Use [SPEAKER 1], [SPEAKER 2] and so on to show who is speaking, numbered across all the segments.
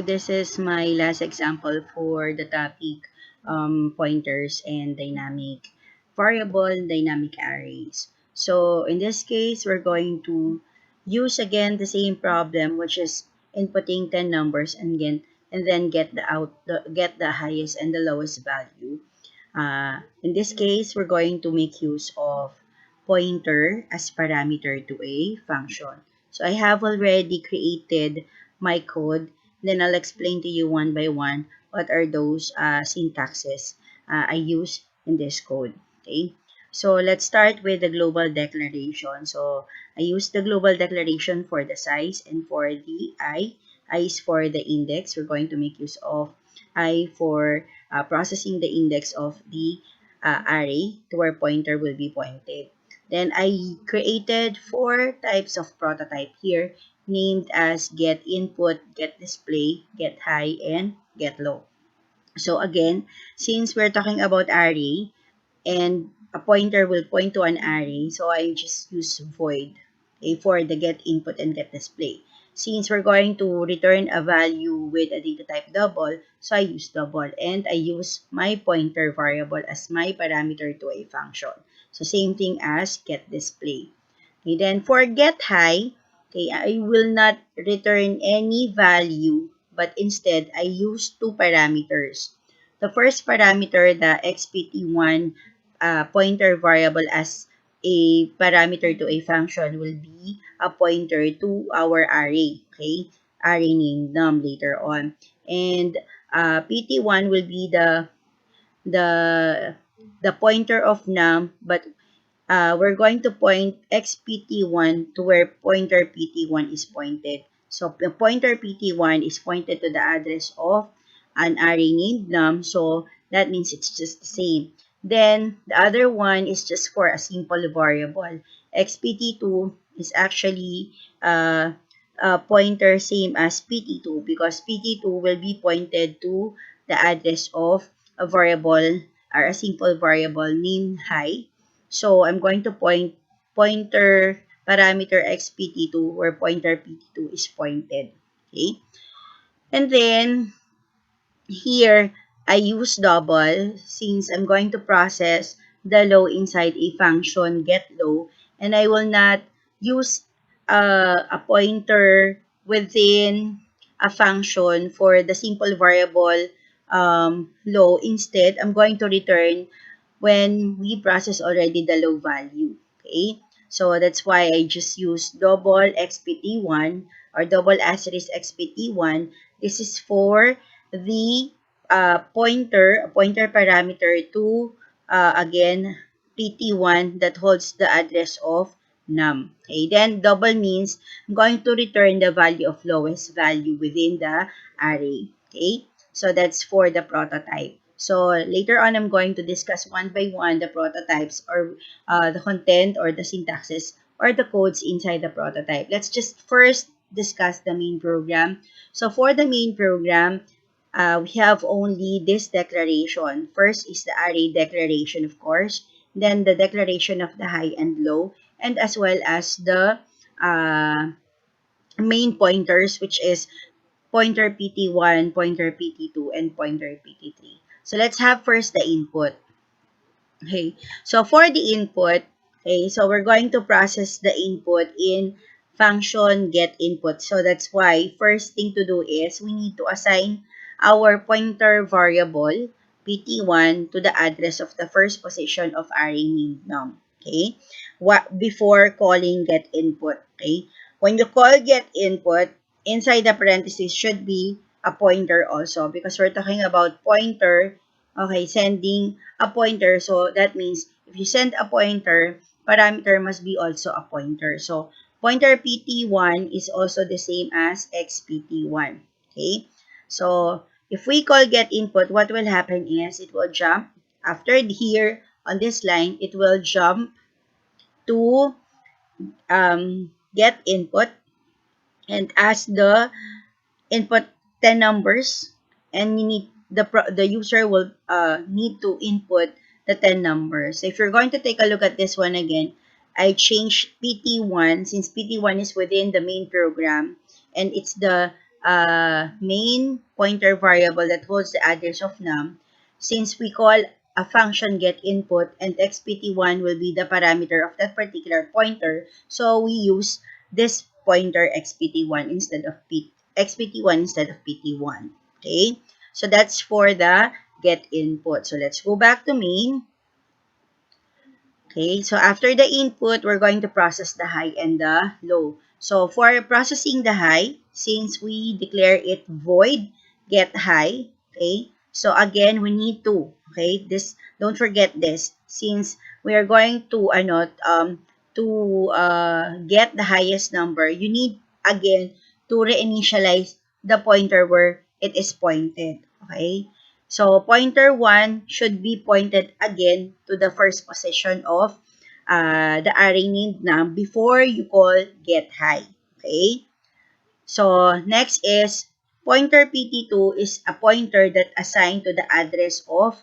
[SPEAKER 1] this is my last example for the topic pointers and dynamic variable, dynamic arrays. So in this case, we're going to use again the same problem, which is inputting 10 numbers and then get the highest and the lowest value. In this case, we're going to make use of pointer as parameter to a function. So I have already created my code. Then I'll explain to you one by one what are those syntaxes I use in this code. Okay. So let's start with the global declaration. So I use the global declaration for the size and for the I. I is for the index. We're going to make use of I for processing the index of the array to where pointer will be pointed. Then I created 4 types of prototype here named as get input, get display, get high, and get low. So again, since we're talking about array, and a pointer will point to an array, so I just use void, okay, for the get input and get display. Since we're going to return a value with a data type double, so I use double, and I use my pointer variable as my parameter to a function. So same thing as get display. Okay, then for get high, okay, I will not return any value, but instead I use 2 parameters. The first parameter, the xpt1 pointer variable as a parameter to a function, will be a pointer to our array, okay? Array named num later on. And pt1 will be the the pointer of num, but we're going to point xpt1 to where pointer pt1 is pointed. So the pointer pt1 is pointed to the address of an array named num, so that means it's just the same. Then the other one is just for a simple variable. xpt2 is actually a pointer same as pt2 because pt2 will be pointed to the address of a variable or a simple variable named high. So I'm going to pointer parameter xpt2 where pointer pt2 is pointed. Okay. And then here I use double since I'm going to process the low inside a function get low, and I will not use a pointer within a function for the simple variable low. Instead, I'm going to return when we process already the low value. Okay, so that's why I just use double xpt1 or double asterisk xpt1. This is for the pointer parameter to again pt1 that holds the address of num. Okay, then double means I'm going to return the value of lowest value within the array. Okay, so that's for the prototype. So later on, I'm going to discuss one by one the prototypes or the content or the syntaxes or the codes inside the prototype. Let's just first discuss the main program. So for the main program, we have only this declaration. First is the array declaration, of course. Then the declaration of the high and low, and as well as the main pointers, which is pointer pt1, pointer pt2, and pointer pt3. So let's have first the input. Okay, so for the input, okay, so we're going to process the input in function get input. So that's why first thing to do is we need to assign our pointer variable pt1 to the address of the first position of array named num. Okay, what before calling get input. Okay, when you call get input, inside the parentheses should be a pointer also because we're talking about pointer. Okay, sending a pointer. So that means if you send a pointer, parameter must be also a pointer. So pointer pt1 is also the same as xpt1. Okay. So if we call get input, what will happen is it will jump after here on this line, it will jump to get input and ask the input 10 numbers, and you need the user will need to input the 10 numbers. So if you're going to take a look at this one again, I changed pt1 since pt1 is within the main program and it's the main pointer variable that holds the address of num, since we call a function get input and xpt1 will be the parameter of that particular pointer, so we use this pointer xpt1 instead of xpt1 instead of pt1. Okay, so that's for the get input. So let's go back to main. Okay, so after the input, we're going to process the high and the low. So for processing the high, since we declare it void get high, okay, so again, we need to, okay, this, don't forget this, since we are going to, get the highest number, you need, again, to reinitialize the pointer where it is pointed, okay? So, pointer 1 should be pointed again to the first position of the array named num before you call get high. Okay? So, next is pointer pt2 is a pointer that assigned to the address of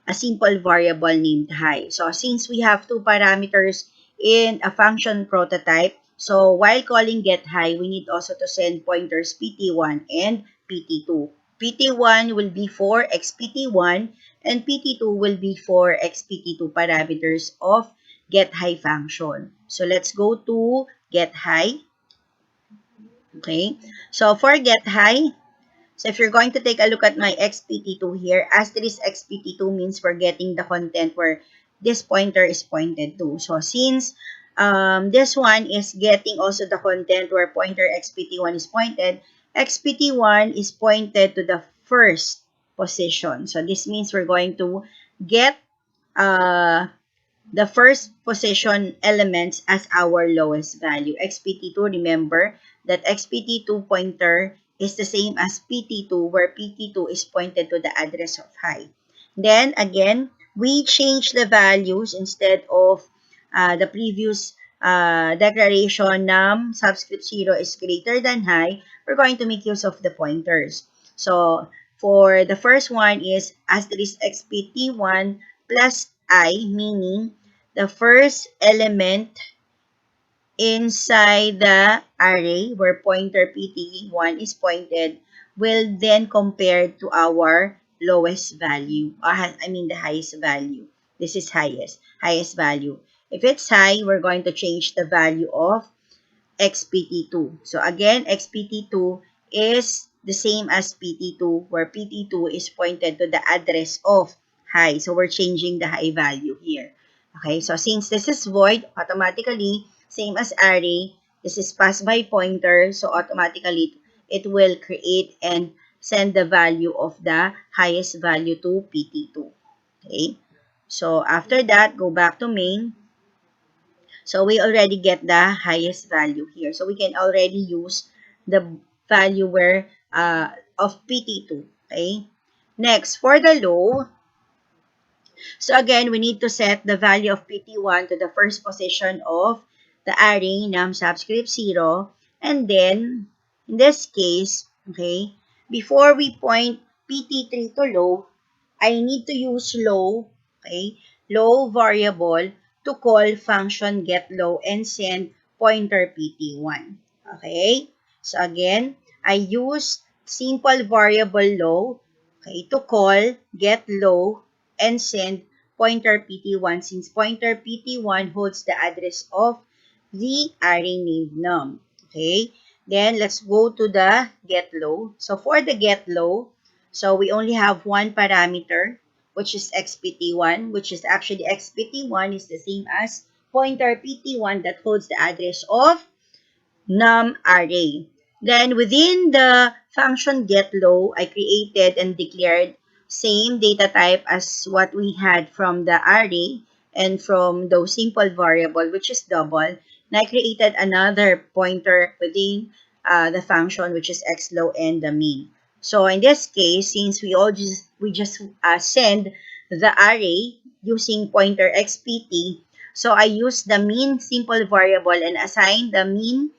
[SPEAKER 1] a simple variable named high. So, since we have two parameters in a function prototype, so while calling get high, we need also to send pointers pt1 and pt2. pt1 will be for xpt1 and pt2 will be for xpt2 parameters of get high function. So, let's go to get high. Okay. So, for get high, so if you're going to take a look at my XPT2 here, asterisk XPT2 means we're getting the content where this pointer is pointed to. So since this one is getting also the content where pointer XPT1 is pointed, XPT1 is pointed to the first position. So this means we're going to get uh, the first position elements as our lowest value. XPT2, remember that XPT2 pointer is the same as PT2 where PT2 is pointed to the address of high. Then again, we change the values instead of the previous declaration num subscript 0 is greater than high, we're going to make use of the pointers. So for the first one is asterisk XPT1 plus I, meaning the first element inside the array where pointer pt1 is pointed will then compare to our lowest value. The highest value. This is highest value. If it's high, we're going to change the value of XPT2. So again, XPT2 is the same as PT2 where PT2 is pointed to the address of high. So we're changing the high value here. Okay, so since this is void, automatically, same as array, this is pass by pointer, so automatically it will create and send the value of the highest value to PT2. Okay, so after that, go back to main. So we already get the highest value here. So we can already use the value where of PT2. Okay. Next, for the low, so again, we need to set the value of PT1 to the first position of the array num subscript 0. And then, in this case, okay, before we point PT3 to low, I need to use low, okay, low variable to call function get low and send pointer PT1. Okay, so again, I use simple variable low, okay, to call get low and send pointer pt1 since pointer pt1 holds the address of the array named num. Okay, then let's go to the get low. So for the get low, so we only have one parameter, which is xpt1, which is actually xpt1 is the same as pointer pt1 that holds the address of num array. Then within the function getLow, I created and declared same data type as what we had from the array and from those simple variable, which is double. And I created another pointer within the function, which is xlow and the mean. So in this case, since we just send the array using pointer xpt, so I use the mean simple variable and assign the mean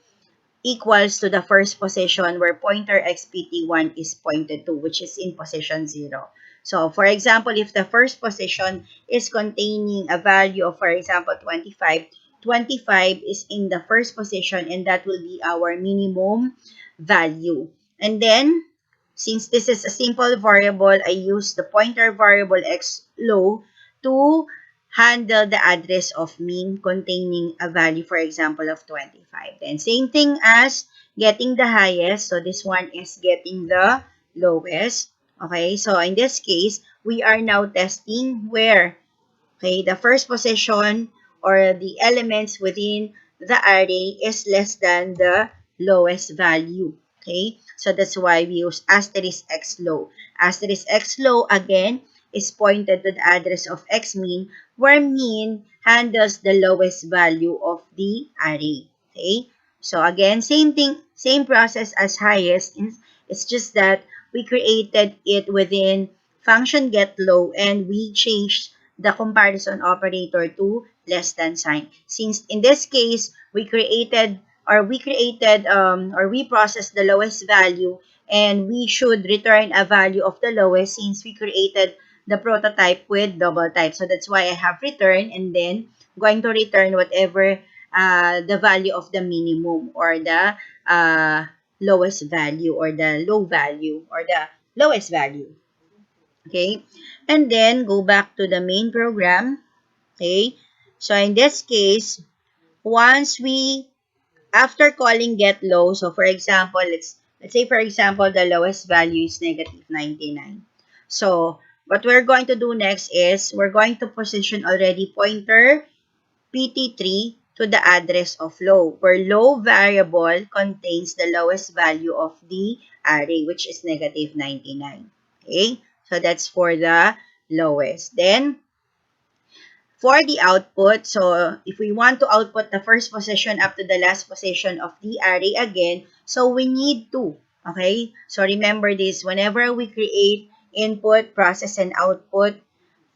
[SPEAKER 1] equals to the first position where pointer xpt1 is pointed to, which is in position 0. So, for example, if the first position is containing a value of, for example, 25, 25 is in the first position and that will be our minimum value. And then, since this is a simple variable, I use the pointer variable x low to handle the address of mean containing a value, for example, of 25. Then same thing as getting the highest. So this one is getting the lowest. Okay, so in this case, we are now testing where, okay, the first position or the elements within the array is less than the lowest value. Okay, so that's why we use asterisk x low. Asterisk x low again is pointed to the address of x mean, where mean handles the lowest value of the array. Okay, so again, same thing, same process as highest. It's just that we created it within function get low and we changed the comparison operator to less than sign. Since in this case, we processed the lowest value, and we should return a value of the lowest since we created the prototype with double type. So that's why I have return, and then going to return whatever the value of the minimum or the lowest value or the low value or the lowest value. Okay, and then go back to the main program. Okay, so in this case, once we, after calling get low, so for example, let's say for example the lowest value is negative 99. So what we're going to do next is we're going to position already pointer PT3 to the address of low, where low variable contains the lowest value of the array, which is negative 99. Okay, so that's for the lowest. Then, for the output, so if we want to output the first position up to the last position of the array again, so we need to, okay? So remember this, whenever we create input, process, and output,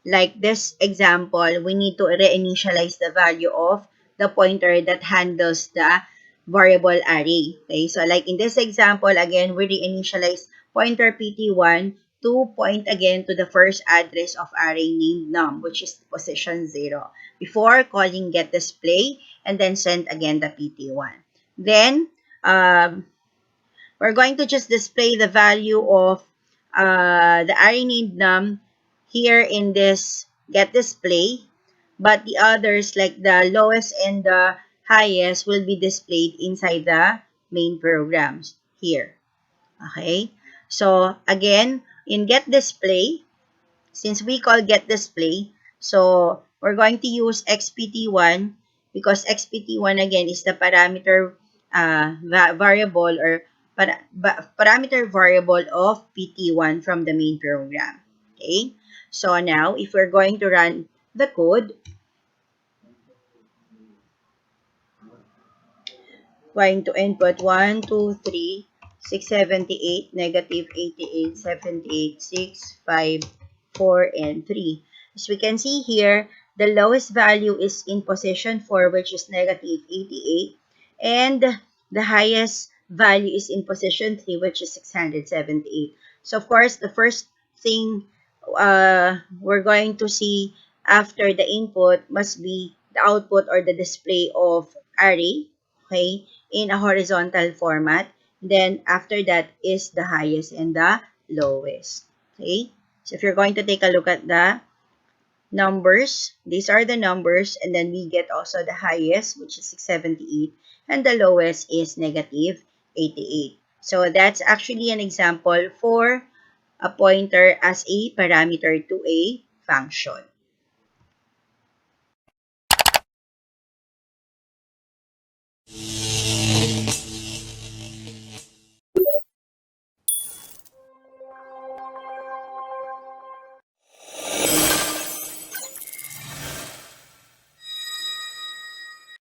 [SPEAKER 1] like this example, we need to reinitialize the value of the pointer that handles the variable array. Okay, so like in this example, again, we reinitialize pointer pt1 to point again to the first address of array named num, which is position 0, before calling get display and then send again the pt1. Then, we're going to just display the value of the array named num here in this get display, but the others like the lowest and the highest will be displayed inside the main programs here. Okay, so again, in get display, since we call get display, so we're going to use xpt1 because xpt1 again is the parameter variable or parameter variable of pt1 from the main program. Okay, so now if we're going to run the code, going to input 1, 2, 3, 678, negative 88, 78, 6, 5, 4, and 3. As we can see here, the lowest value is in position 4, which is negative 88, and the highest value is in position 3, which is 678. So, of course, the first thing we're going to see after the input must be the output or the display of array, okay, in a horizontal format. Then after that is the highest and the lowest. Okay? So if you're going to take a look at the numbers, these are the numbers, and then we get also the highest, which is 678, and the lowest is negative 88. So that's actually an example for a pointer as a parameter to a function.